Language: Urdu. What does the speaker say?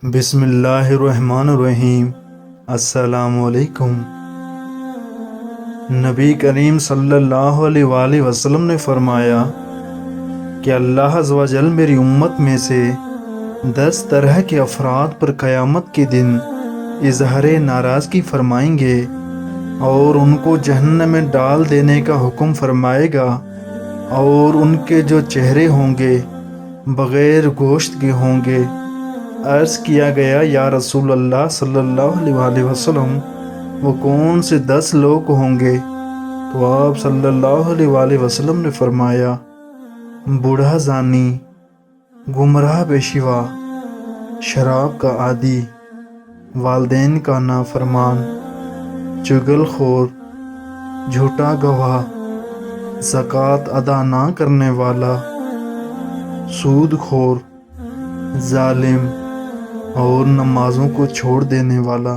بسم اللہ الرحمن الرحیم۔ السلام علیکم۔ نبی کریم صلی اللہ علیہ وآلہ وسلم نے فرمایا کہ اللہ عز و جل میری امت میں سے 10 طرح کے افراد پر قیامت کے دن اظہار ناراضگی فرمائیں گے اور ان کو جہنم میں ڈال دینے کا حکم فرمائے گا، اور ان کے جو چہرے ہوں گے بغیر گوشت کے ہوں گے۔ عرض کیا گیا یا رسول اللہ صلی اللہ علیہ وآلہ وسلم، وہ کون سے 10 لوگ ہوں گے؟ تو آپ صلی اللہ علیہ وآلہ وسلم نے فرمایا، بوڑھا زانی، گمراہ پیشوا، شراب کا عادی، والدین کا نافرمان، چغل خور، جھوٹا گواہ، زکوٰۃ ادا نہ کرنے والا، سود خور، ظالم اور نمازوں کو چھوڑ دینے والا۔